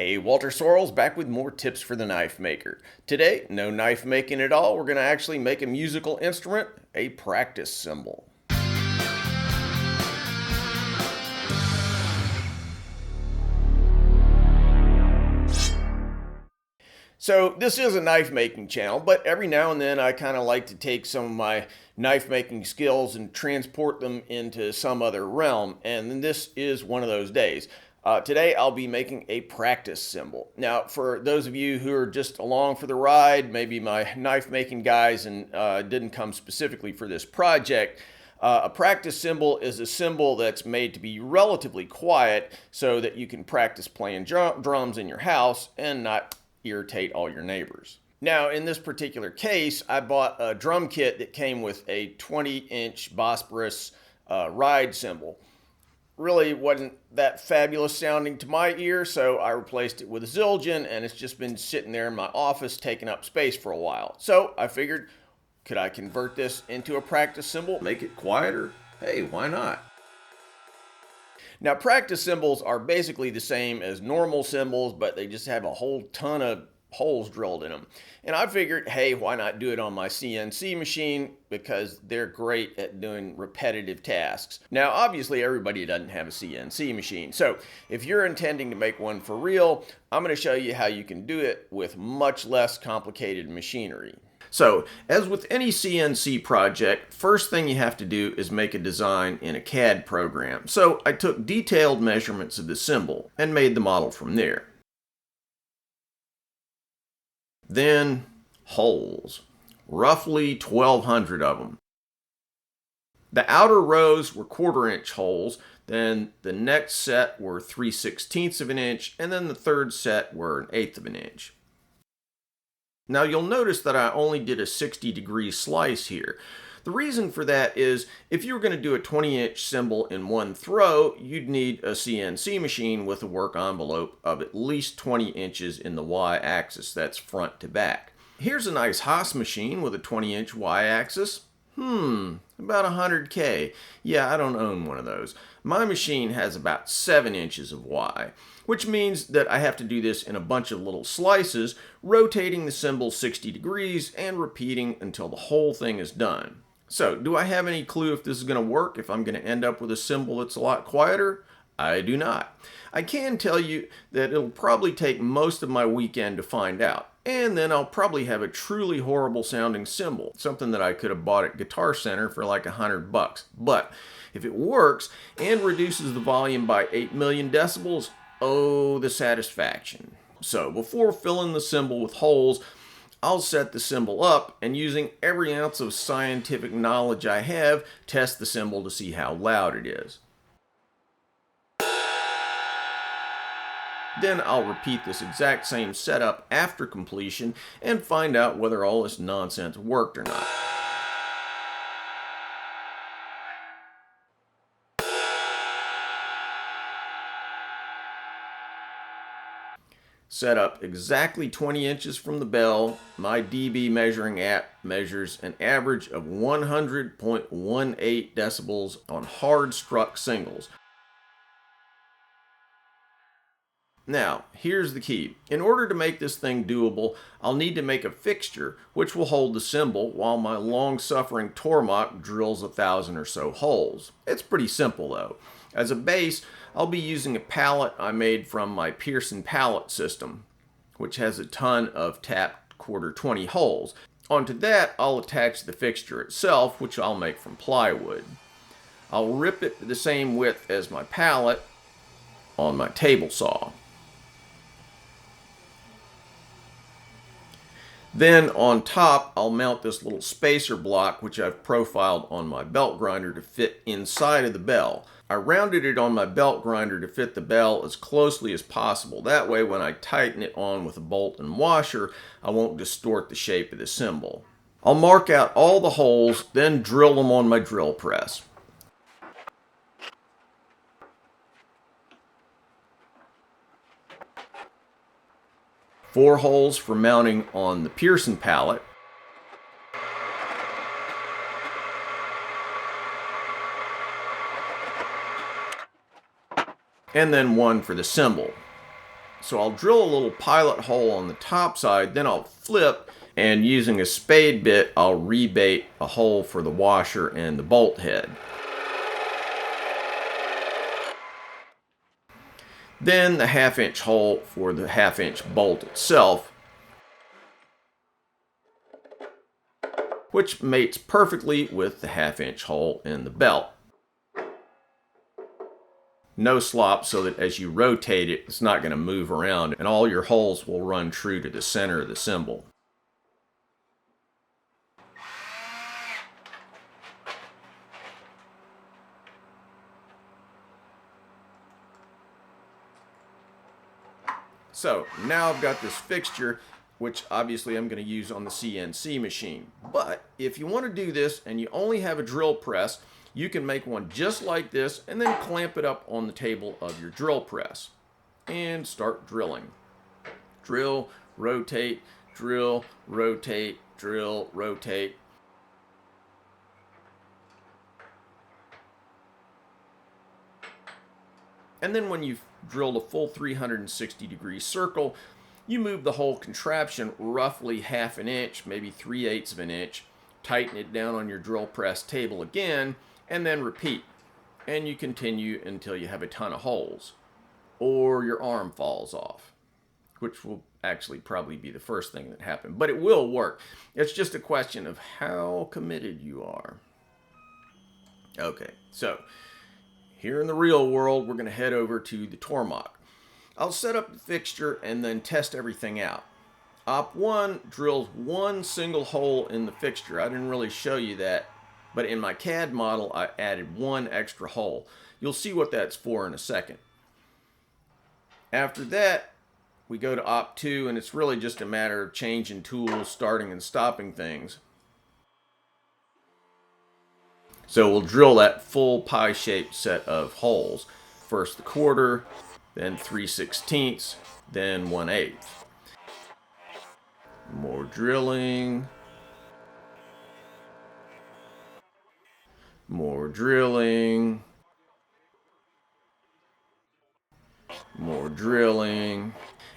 Hey, Walter Sorrells back with more tips for the knife maker. Today, no knife making at all. We're going to actually make a musical instrument, a practice cymbal. So this is a knife making channel, but every now and then I kind of like to take some of my knife making skills and transport them into some other realm, and this is one of those days. Today I'll be making a practice cymbal. Now, for those of you who are just along for the ride, maybe my knife making guys and didn't come specifically for this project, a practice cymbal is a cymbal that's made to be relatively quiet so that you can practice playing drums in your house and not irritate all your neighbors. Now, in this particular case, I bought a drum kit that came with a 20-inch Bosporus ride cymbal. Really wasn't that fabulous sounding to my ear, so I replaced it with a Zildjian, and it's just been sitting there in my office taking up space for a while. So I figured, could I convert this into a practice cymbal, make it quieter? Hey, why not? Now, practice cymbals are basically the same as normal cymbals, but they just have a whole ton of holes drilled in them. And I figured, hey, why not do it on my CNC machine, because they're great at doing repetitive tasks. Now, obviously, everybody doesn't have a CNC machine. So if you're intending to make one for real, I'm going to show you how you can do it with much less complicated machinery. So, as with any CNC project, first thing you have to do is make a design in a CAD program. So, I took detailed measurements of the cymbal and made the model from there. Then, holes. Roughly 1,200 of them. The outer rows were 1/4-inch holes, then the next set were 3/16 of an inch, and then the third set were 1/8 of an inch. Now you'll notice that I only did a 60-degree slice here. The reason for that is if you were going to do a 20-inch cymbal in one throw, you'd need a CNC machine with a work envelope of at least 20 inches in the y-axis, that's front to back. Here's a nice Haas machine with a 20-inch y-axis. About $100K. Yeah, I don't own one of those. My machine has about 7 inches of Y, which means that I have to do this in a bunch of little slices, rotating the cymbal 60 degrees and repeating until the whole thing is done. So, do I have any clue if this is going to work, if I'm going to end up with a cymbal that's a lot quieter? I do not. I can tell you that it'll probably take most of my weekend to find out. And then I'll probably have a truly horrible sounding cymbal, something that I could have bought at Guitar Center for like $100. But if it works and reduces the volume by 8 million decibels, oh, the satisfaction. So before filling the cymbal with holes, I'll set the cymbal up and, using every ounce of scientific knowledge I have, test the cymbal to see how loud it is. Then I'll repeat this exact same setup after completion and find out whether all this nonsense worked or not. Set up exactly 20 inches from the bell, my dB measuring app measures an average of 100.18 decibels on hard struck singles. Now, here's the key. In order to make this thing doable, I'll need to make a fixture which will hold the cymbal while my long-suffering Tormach drills 1,000 or so holes. It's pretty simple though. As a base, I'll be using a pallet I made from my Pearson pallet system, which has a ton of tapped 1/4-20 holes. Onto that, I'll attach the fixture itself, which I'll make from plywood. I'll rip it the same width as my pallet on my table saw. Then on top, I'll mount this little spacer block which I've profiled on my belt grinder to fit inside of the bell. I rounded it on my belt grinder to fit the bell as closely as possible. That way when I tighten it on with a bolt and washer, I won't distort the shape of the cymbal. I'll mark out all the holes, then drill them on my drill press. Four holes for mounting on the Pearson pallet. And then one for the cymbal. So I'll drill a little pilot hole on the top side, then I'll flip, and using a spade bit, I'll rebate a hole for the washer and the bolt head. Then the 1/2 inch hole for the 1/2 inch bolt itself, which mates perfectly with the 1/2 inch hole in the belt. No slop, so that as you rotate it, it's not going to move around, and all your holes will run true to the center of the cymbal. So now I've got this fixture, which obviously I'm going to use on the CNC machine. But if you want to do this and you only have a drill press, you can make one just like this and then clamp it up on the table of your drill press and start drilling. Drill, rotate, drill, rotate, drill, rotate. And then when you've drilled a full 360-degree circle, you move the whole contraption roughly 1/2 inch, maybe 3/8 of an inch, tighten it down on your drill press table again, and then repeat. And you continue until you have a ton of holes, or your arm falls off, which will actually probably be the first thing that happened. But it will work. It's just a question of how committed you are. Okay, so here in the real world, we're going to head over to the Tormach. I'll set up the fixture and then test everything out. Op 1 drills one single hole in the fixture. I didn't really show you that, but in my CAD model, I added one extra hole. You'll see what that's for in a second. After that, we go to Op 2, and it's really just a matter of changing tools, starting and stopping things. So we'll drill that full pie-shaped set of holes. First the 1/4, then 3/16, then 1/8. More drilling. More drilling. More drilling.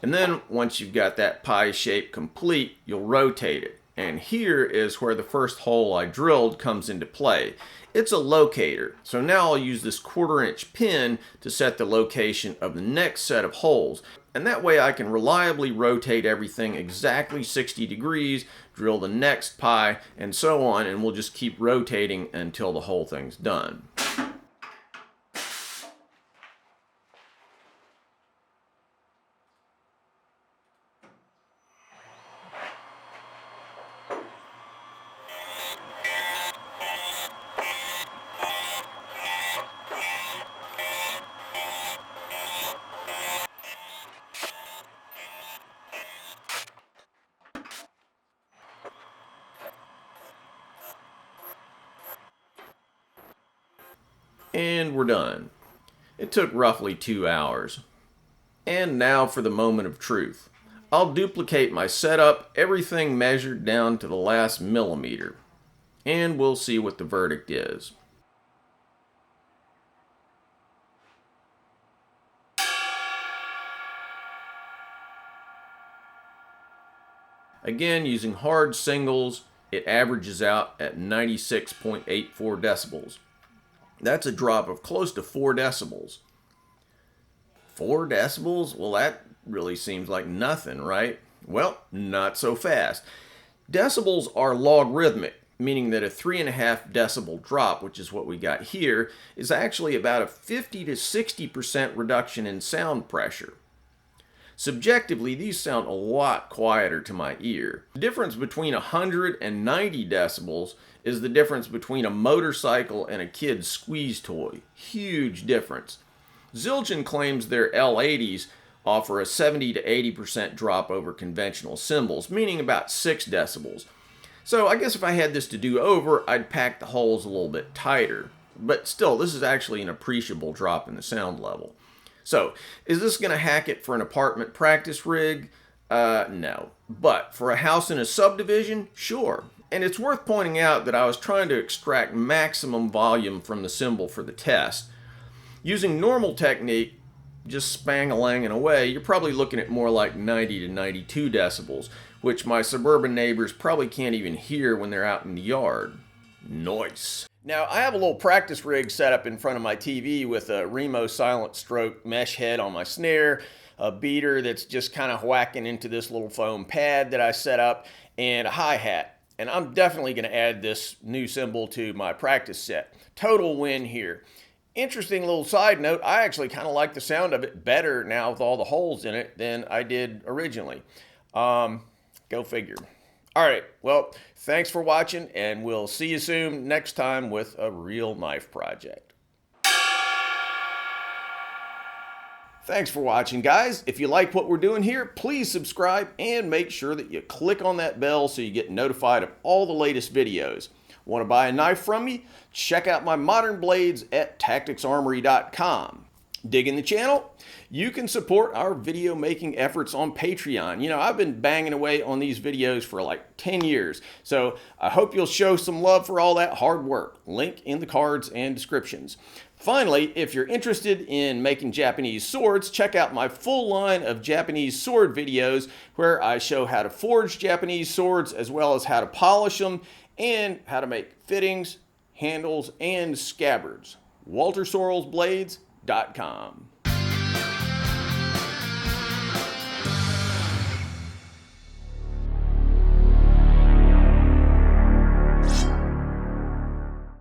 And then once you've got that pie shape complete, you'll rotate it. And here is where the first hole I drilled comes into play. It's a locator. So now I'll use this 1/4 inch pin to set the location of the next set of holes. And that way I can reliably rotate everything exactly 60 degrees, drill the next pie, and so on, and we'll just keep rotating until the whole thing's done. And we're done. It took roughly 2 hours. And now for the moment of truth. I'll duplicate my setup, everything measured down to the last millimeter. And we'll see what the verdict is. Again, using hard singles, it averages out at 96.84 decibels. That's a drop of close to 4 decibels. 4 decibels? Well, that really seems like nothing, right? Well, not so fast. Decibels are logarithmic, meaning that a 3.5 decibel drop, which is what we got here, is actually about a 50 to 60% reduction in sound pressure. Subjectively, these sound a lot quieter to my ear. The difference between 100 and 90 decibels is the difference between a motorcycle and a kid's squeeze toy. Huge difference. Zildjian claims their L80s offer a 70 to 80% drop over conventional cymbals, meaning about 6 decibels. So I guess if I had this to do over, I'd pack the holes a little bit tighter. But still, this is actually an appreciable drop in the sound level. So, is this going to hack it for an apartment practice rig? No. But for a house in a subdivision, sure. And it's worth pointing out that I was trying to extract maximum volume from the cymbal for the test. Using normal technique, just spang-a-langing away, you're probably looking at more like 90 to 92 decibels, which my suburban neighbors probably can't even hear when they're out in the yard. Nice. Now, I have a little practice rig set up in front of my TV with a Remo silent stroke mesh head on my snare, a beater that's just kind of whacking into this little foam pad that I set up, and a hi-hat. And I'm definitely going to add this new cymbal to my practice set. Total win here. Interesting little side note, I actually kind of like the sound of it better now with all the holes in it than I did originally. Go figure. All right, well, thanks for watching, and we'll see you soon next time with a real knife project. Thanks for watching, guys. If you like what we're doing here, please subscribe and make sure that you click on that bell so you get notified of all the latest videos. Want to buy a knife from me? Check out my modern blades at tacticsarmory.com. Digging the channel? You can support our video making efforts on Patreon. You know, I've been banging away on these videos for like 10 years, so I hope you'll show some love for all that hard work. Link in the cards and descriptions. Finally, if you're interested in making Japanese swords, check out my full line of Japanese sword videos where I show how to forge Japanese swords as well as how to polish them and how to make fittings, handles, and scabbards. WalterSorrellsBlades.com.